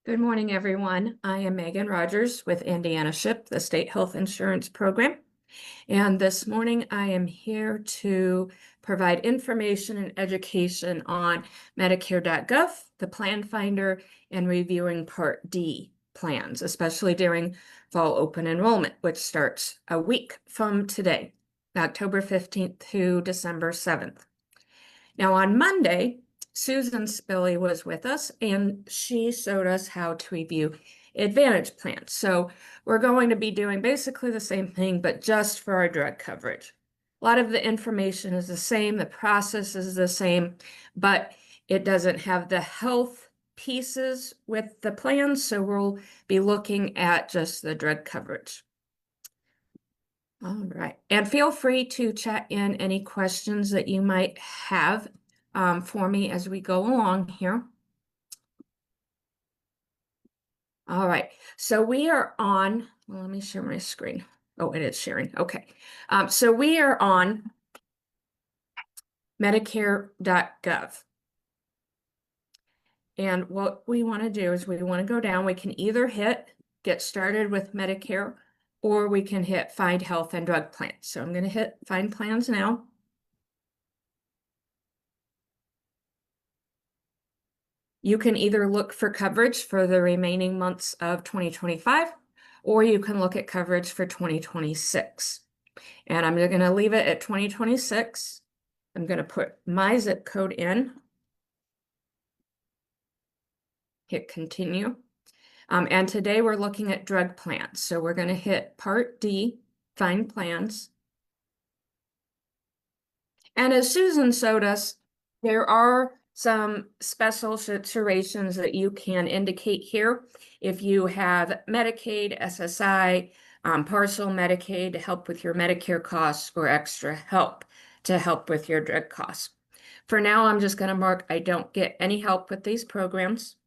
Good morning, everyone. I am Megan Rogers with Indiana SHIP, the State Health Insurance Program. And this morning I am here to provide information and education on Medicare.gov, the plan finder, and reviewing Part D plans, especially during fall open enrollment, which starts a week from today, October 15th to December 7th. Now on Monday, Susan Spilly was with us and she showed us how to review Advantage plans. So we're going to be doing basically the same thing, but just for our drug coverage. A lot of the information is the same, the process is the same, but it doesn't have the health pieces with the plans. So we'll be looking at just the drug coverage. All right, and feel free to chat in any questions that you might have for me as we go along here. All right, so we are on, well, let me share my screen. Oh, it is sharing, okay. So we are on Medicare.gov. And what we want to do is we want to go down, we can either hit Get Started with Medicare, or we can hit Find Health and Drug Plans. So I'm going to hit Find Plans now. You can either look for coverage for the remaining months of 2025, or you can look at coverage for 2026. And I'm going to leave it at 2026. I'm going to put my zip code in, hit continue. And today we're looking at drug plans. So we're going to hit Part D, Find Plans. And as Susan showed us, there are some special situations that you can indicate here. If you have Medicaid, SSI, partial Medicaid to help with your Medicare costs, or extra help to help with your drug costs. For now, I'm just going to mark I don't get any help with these programs.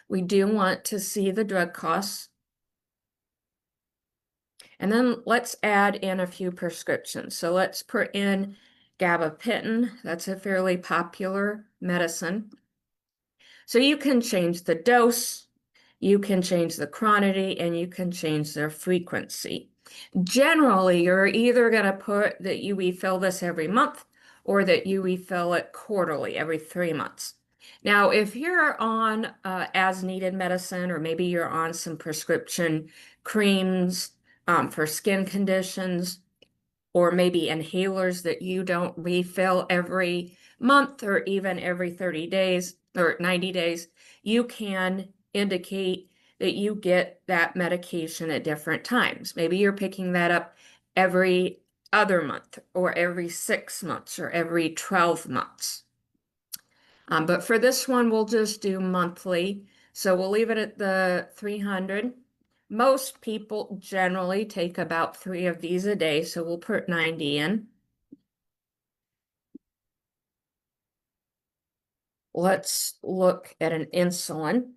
We do want to see the drug costs. And then let's add in a few prescriptions. So let's put in gabapentin. That's a fairly popular medicine. So you can change the dose, you can change the quantity, and you can change their frequency. Generally, you're either going to put that you refill this every month or that you refill it quarterly, every 3 months. Now, if you're on as-needed medicine, or maybe you're on some prescription creams for skin conditions, or maybe inhalers that you don't refill every month or even every 30 days or 90 days, you can indicate that you get that medication at different times. Maybe you're picking that up every other month, or every 6 months, or every 12 months. But for this one, we'll just do monthly. So we'll leave it at the 300. Most people generally take about 3 of these a day, so we'll put 90 in. Let's look at an insulin.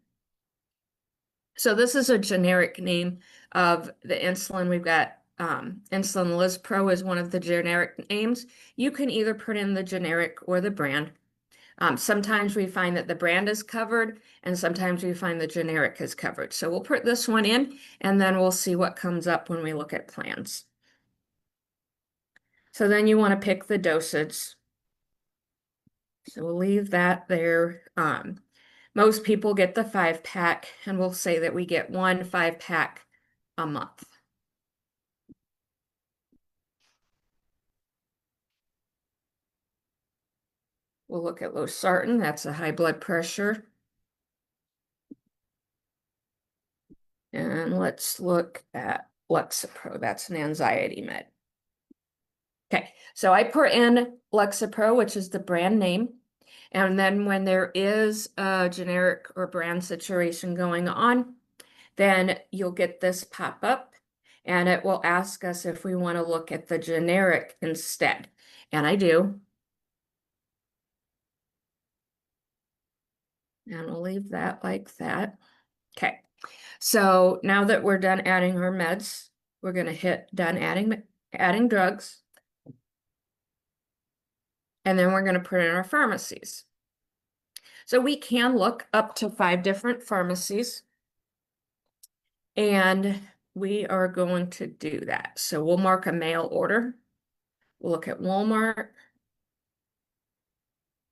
So this is a generic name of the insulin. We've got insulin Lispro is one of the generic names. You can either put in the generic or the brand. Sometimes we find that the brand is covered, and sometimes we find the generic is covered. So we'll put this one in, and then we'll see what comes up when we look at plans. So then you want to pick the dosage. So we'll leave that there. Most people get the 5-pack, and we'll say that we get 1 5-pack a month. We'll look at losartan, that's a high blood pressure. And let's look at Lexapro, that's an anxiety med. Okay, so I put in Lexapro, which is the brand name. And then when there is a generic or brand situation going on, then you'll get this pop up, and it will ask us if we want to look at the generic instead. And I do. And we'll leave that like that. Okay, so now that we're done adding our meds, we're going to hit done adding drugs. And then we're going to put in our pharmacies. So we can look up to 5 different pharmacies. And we are going to do that. So we'll mark a mail order. We'll look at Walmart,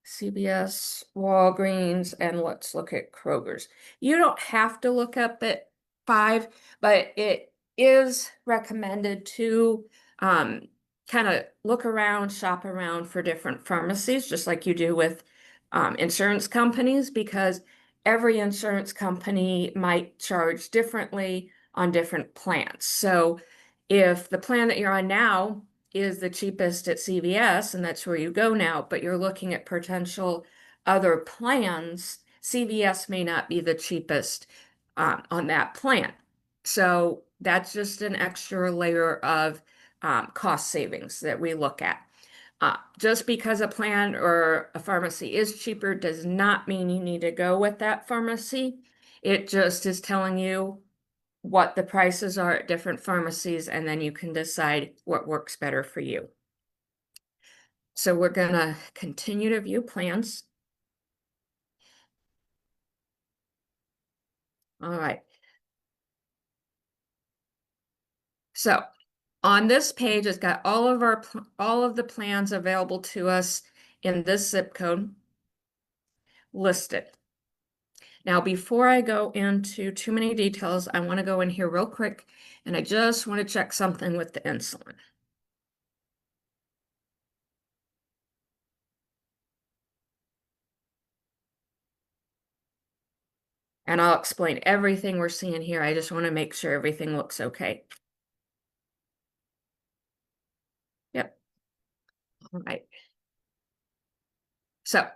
CVS, Walgreens, and let's look at Kroger's. You don't have to look up at 5, but it is recommended to kind of look around, shop around for different pharmacies, just like you do with insurance companies, because every insurance company might charge differently on different plans. So if the plan that you're on now is the cheapest at CVS, and that's where you go now, but you're looking at potential other plans, CVS may not be the cheapest on that plan. So that's just an extra layer of cost savings that we look at. Just because a plan or a pharmacy is cheaper does not mean you need to go with that pharmacy. It just is telling you what the prices are at different pharmacies, and then you can decide what works better for you. So we're gonna continue to view plans. All right. So on this page, it's got all of the plans available to us in this zip code listed. Now, before I go into too many details, I want to go in here real quick, and I just want to check something with the insulin. And I'll explain everything we're seeing here. I just want to make sure everything looks okay. Yep. All right. So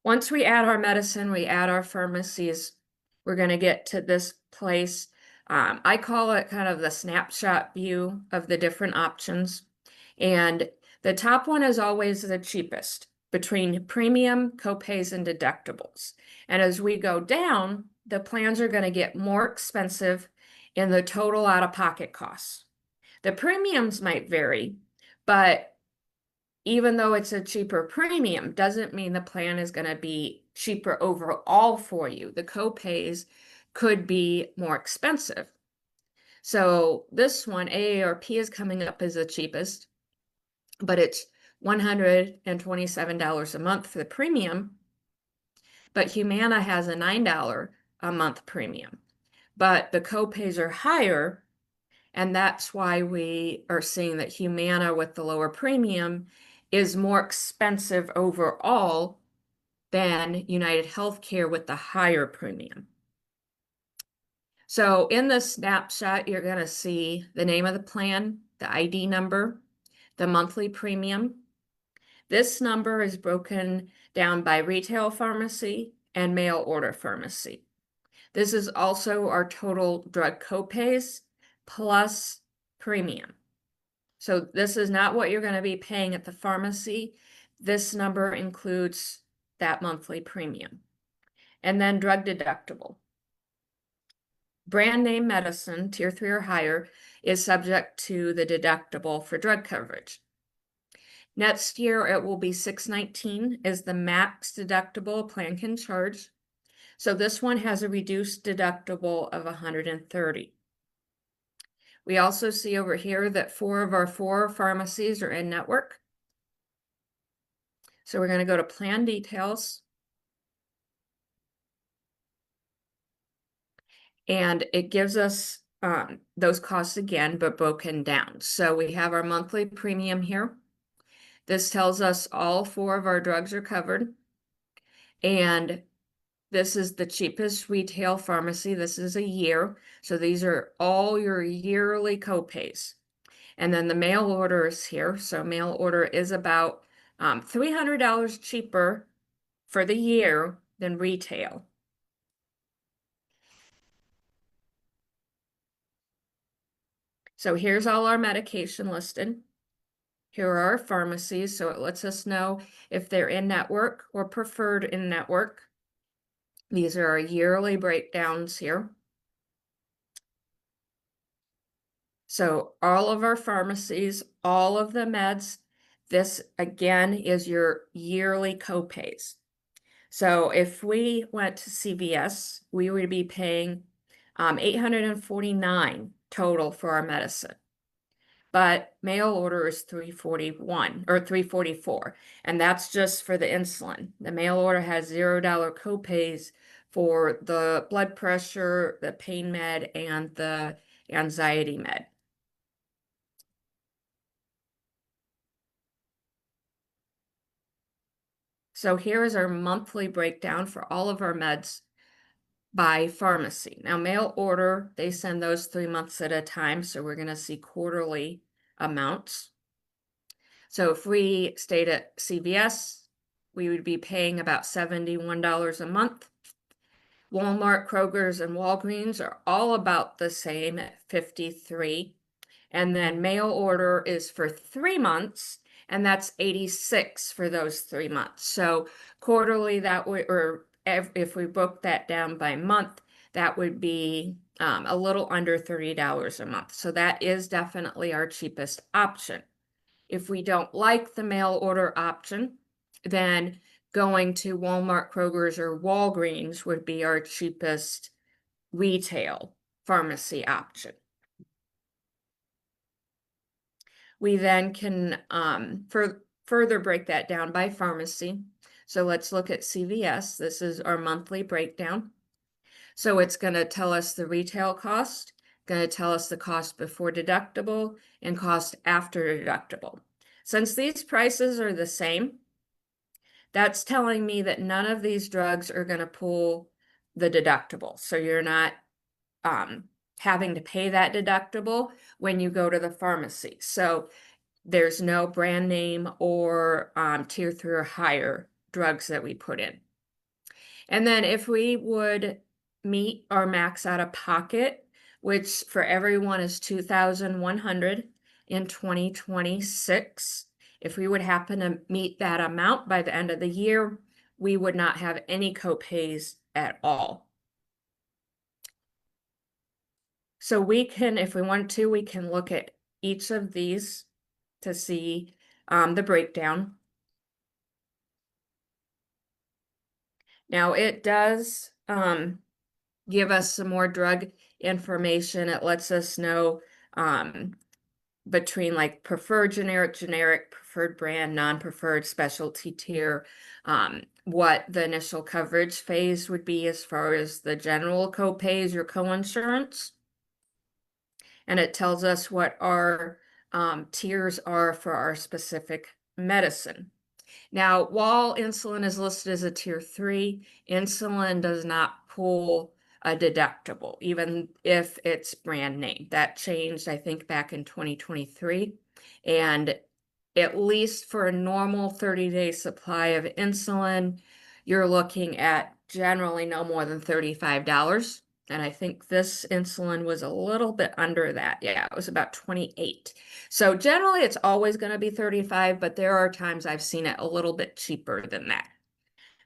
once we add our medicine, we add our pharmacies, we're going to get to this place. I call it kind of the snapshot view of the different options. And the top one is always the cheapest between premium, copays, and deductibles. And as we go down, the plans are going to get more expensive in the total out-of-pocket costs. The premiums might vary, but even though it's a cheaper premium, doesn't mean the plan is going to be cheaper overall for you. The copays could be more expensive. So this one, AARP, is coming up as the cheapest, but it's $127 a month for the premium. But Humana has a $9 a month premium. But the copays are higher, and that's why we are seeing that Humana with the lower premium is more expensive overall than United Healthcare with the higher premium. So in the snapshot, you're going to see the name of the plan, the ID number, the monthly premium. This number is broken down by retail pharmacy and mail order pharmacy. This is also our total drug copays plus premium. So this is not what you're going to be paying at the pharmacy. This number includes that monthly premium. And then drug deductible. Brand name medicine, tier 3 or higher, is subject to the deductible for drug coverage. Next year, it will be $619 is the max deductible a plan can charge. So this one has a reduced deductible of $130. We also see over here that 4 of our 4 pharmacies are in network. So we're going to go to plan details. And it gives us those costs again, but broken down. So we have our monthly premium here. This tells us all 4 of our drugs are covered. And this is the cheapest retail pharmacy. This is a year. So these are all your yearly copays. And then the mail order is here. So mail order is about $300 cheaper for the year than retail. So here's all our medication listed. Here are our pharmacies, so it lets us know if they're in network or preferred in network. These are our yearly breakdowns here. So all of our pharmacies, all of the meds, this again is your yearly copays. So if we went to CVS, we would be paying $849 total for our medicine. But mail order is $341 or $344, and that's just for the insulin. The mail order has $0 copays for the blood pressure, the pain med, and the anxiety med. So here is our monthly breakdown for all of our meds by pharmacy. Now, mail order, they send those 3 months at a time, so we're going to see quarterly amounts. So if we stayed at CVS, we would be paying about $71 a month. Walmart, Kroger's, and Walgreens are all about the same at $53. And then mail order is for 3 months, and that's $86 for those 3 months. So quarterly, that would, or if we broke that down by month, that would be a little under $30 a month. So that is definitely our cheapest option. If we don't like the mail order option, then going to Walmart, Kroger's, or Walgreens would be our cheapest retail pharmacy option. We then can further break that down by pharmacy. So let's look at CVS. This is our monthly breakdown. So it's going to tell us the retail cost, going to tell us the cost before deductible and cost after deductible. Since these prices are the same, that's telling me that none of these drugs are going to pull the deductible. So you're not having to pay that deductible when you go to the pharmacy. So there's no brand name or tier 3 or higher drugs that we put in. And then if we would meet our max out of pocket, which for everyone is $2,100 in 2026, if we would happen to meet that amount by the end of the year, we would not have any copays at all. So we can, if we want to, we can look at each of these to see the breakdown. Now it does give us some more drug information. It lets us know between like preferred generic, preferred brand, non-preferred, specialty tier, what the initial coverage phase would be as far as the general copays or coinsurance. And it tells us what our tiers are for our specific medicine. Now, while insulin is listed as a tier 3, insulin does not pull a deductible, even if it's brand name. That changed, I think, back in 2023. And at least for a normal 30-day supply of insulin, you're looking at generally no more than $35. And I think this insulin was a little bit under that. Yeah, it was about 28. So generally it's always going to be 35, but there are times I've seen it a little bit cheaper than that.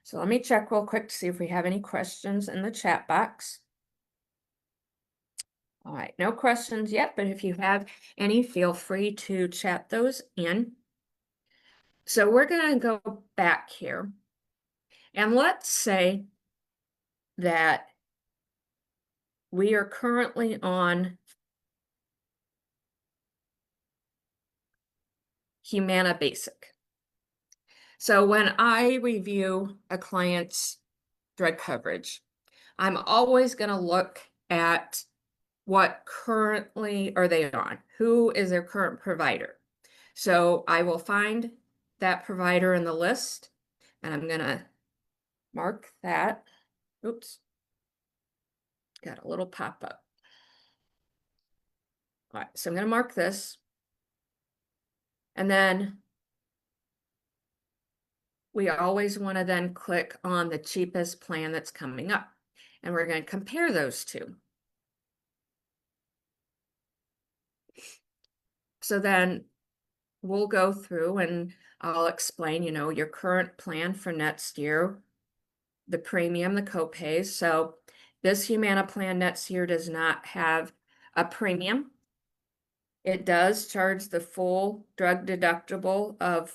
So let me check real quick to see if we have any questions in the chat box. All right, no questions yet, but if you have any, feel free to chat those in. So we're going to go back here. And let's say that we are currently on Humana Basic. So when I review a client's drug coverage, I'm always going to look at what currently are they on, who is their current provider. So I will find that provider in the list, and I'm going to mark that. Oops, got a little pop-up. All right, so I'm going to mark this. And then we always want to then click on the cheapest plan that's coming up. And we're going to compare those two. So then we'll go through and I'll explain, you know, your current plan for next year, the premium, the copays. So this Humana plan next year does not have a premium. It does charge the full drug deductible of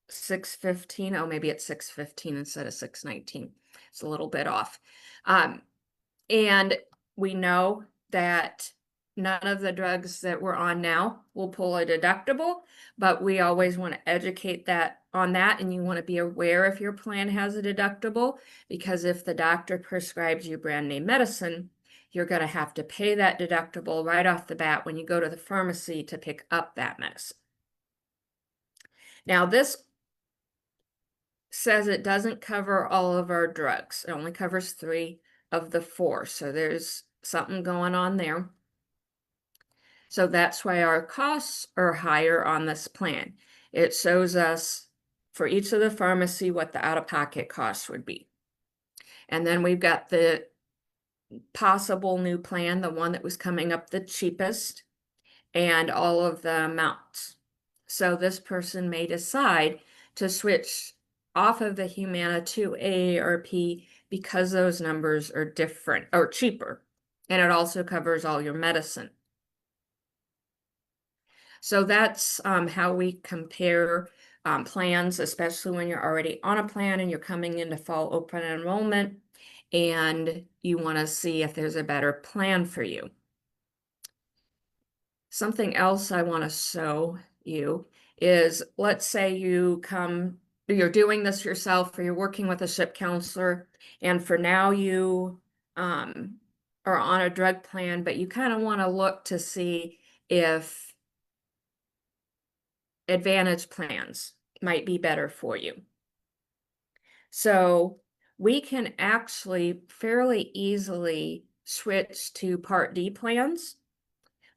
615. Oh, maybe it's 615 instead of 619. It's a little bit off. Um, and we know that none of the drugs that we're on now will pull a deductible, but we always want to educate that on that, and you want to be aware if your plan has a deductible, because if the doctor prescribes you brand name medicine, you're going to have to pay that deductible right off the bat when you go to the pharmacy to pick up that medicine. Now, this says it doesn't cover all of our drugs. It only covers 3 of the 4. So there's something going on there. So that's why our costs are higher on this plan. It shows us for each of the pharmacy what the out-of-pocket costs would be. And then we've got the possible new plan, the one that was coming up the cheapest, and all of the amounts. So this person may decide to switch off of the Humana to AARP because those numbers are different or cheaper. And it also covers all your medicine. So that's how we compare plans, especially when you're already on a plan and you're coming into fall open enrollment and you want to see if there's a better plan for you. Something else I want to show you is, let's say you're doing this yourself or you're working with a SHIP counselor, and for now you are on a drug plan, but you kind of want to look to see if Advantage plans might be better for you. So we can actually fairly easily switch to Part D plans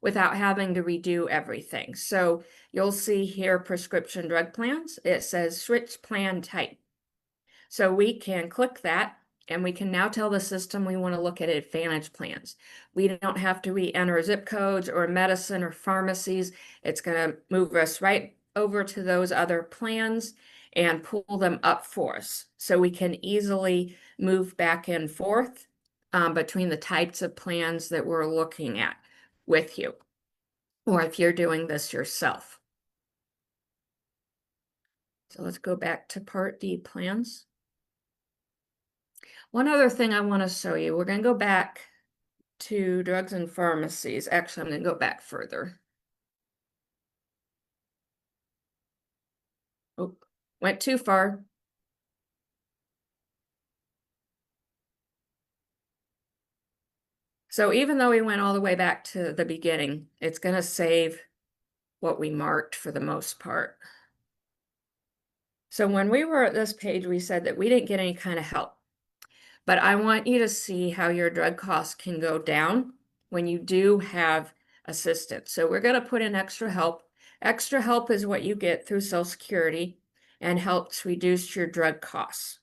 without having to redo everything. So you'll see here prescription drug plans. It says switch plan type. So we can click that and we can now tell the system we want to look at Advantage plans. We don't have to re-enter zip codes or medicine or pharmacies. It's going to move us right over to those other plans and pull them up for us. So we can easily move back and forth between the types of plans that we're looking at with you, or if you're doing this yourself. So let's go back to Part D plans. One other thing I want to show you, we're going to go back to drugs and pharmacies. Actually, I'm going to go back further. Oh, went too far. So even though we went all the way back to the beginning, it's going to save what we marked for the most part. So when we were at this page, we said that we didn't get any kind of help. But I want you to see how your drug costs can go down when you do have assistance. So we're going to put in extra help. Extra help is what you get through Social Security and helps reduce your drug costs.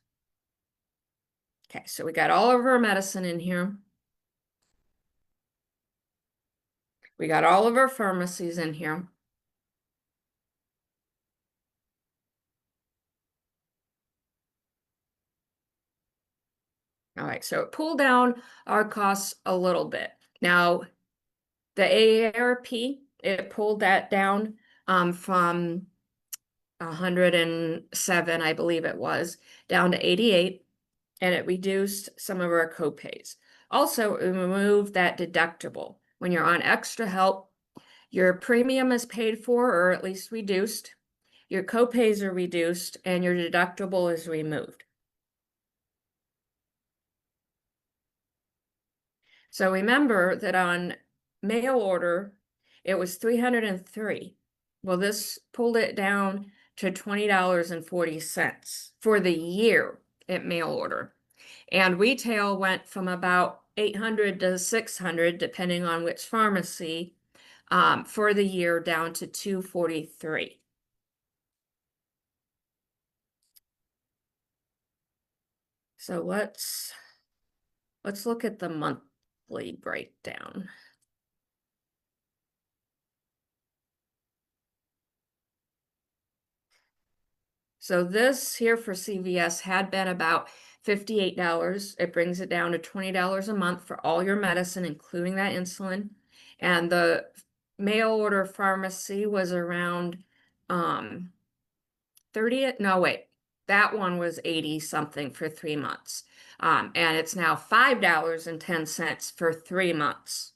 Okay, so we got all of our medicine in here. We got all of our pharmacies in here. All right, so it pulled down our costs a little bit. Now, the AARP, it pulled that down from 107, I believe it was, down to 88, and it reduced some of our copays. Also, it removed that deductible. When you're on extra help, your premium is paid for, or at least reduced, your copays are reduced, and your deductible is removed. So remember that on mail order, it was 303. Well, this pulled it down to $20.40 for the year at mail order. And retail went from about 800 to 600, depending on which pharmacy, for the year down to 243. So let's look at the monthly breakdown. So this here for CVS had been about $58. It brings it down to $20 a month for all your medicine, including that insulin. And the mail order pharmacy was around 30th. No, wait, that one was 80 something for 3 months. And it's now $5.10 for 3 months.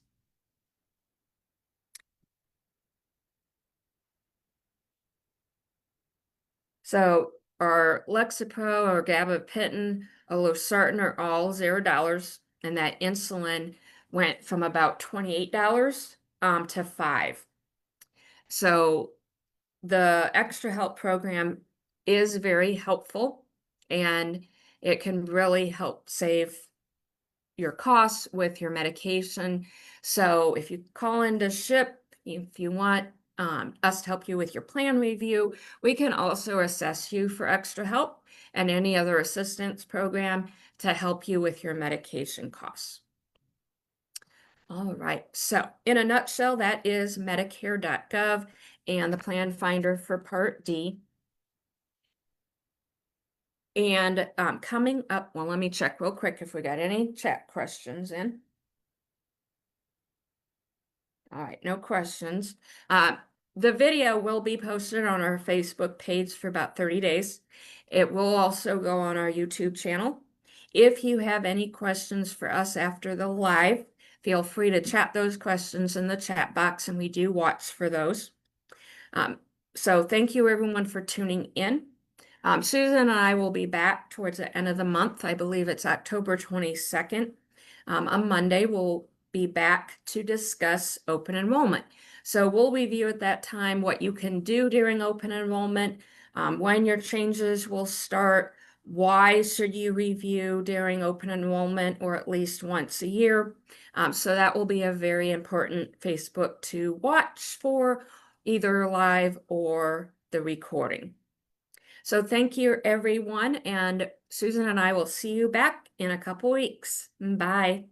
So our Lexapro or gabapentin, losartan are all $0, and that insulin went from about $28 to 5. So the Extra Help program is very helpful, and it can really help save your costs with your medication. So if you call in to ship, if you want us to help you with your plan review, we can also assess you for Extra Help and any other assistance program to help you with your medication costs. All right, so in a nutshell, that is Medicare.gov and the plan finder for Part D. And coming up, well, let me check real quick if we got any chat questions in. All right, no questions. The video will be posted on our Facebook page for about 30 days. It will also go on our YouTube channel. If you have any questions for us after the live, feel free to chat those questions in the chat box, and we do watch for those. So thank you everyone for tuning in. Susan and I will be back towards the end of the month. I believe it's October 22nd. On Monday, we'll be back to discuss open enrollment. So we'll review at that time what you can do during open enrollment, when your changes will start, why should you review during open enrollment or at least once a year. So that will be a very important Facebook to watch for, either live or the recording. So thank you, everyone, and Susan and I will see you back in a couple weeks. Bye.